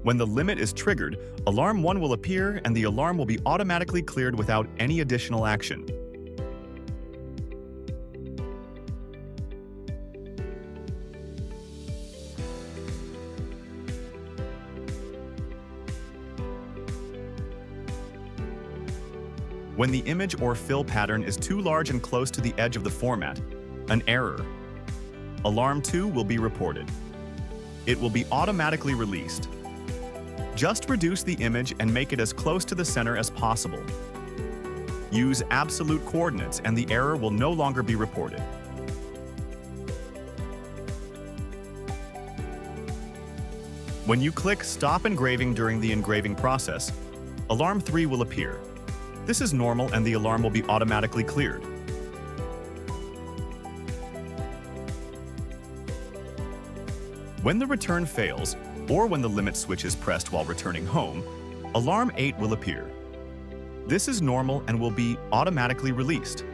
When the limit is triggered, Alarm 1 will appear and the alarm will be automatically cleared without any additional action. When the image or fill pattern is too large and close to the edge of the format, an error. Alarm 2 will be reported. It will be automatically released. Just reduce the image and make it as close to the center as possible. Use absolute coordinates and the error will no longer be reported. When you click Stop Engraving during the engraving process, Alarm 3 will appear. This is normal and the alarm will be automatically cleared. When the return fails, or when the limit switch is pressed while returning home, Alarm 8 will appear. This is normal and will be automatically released.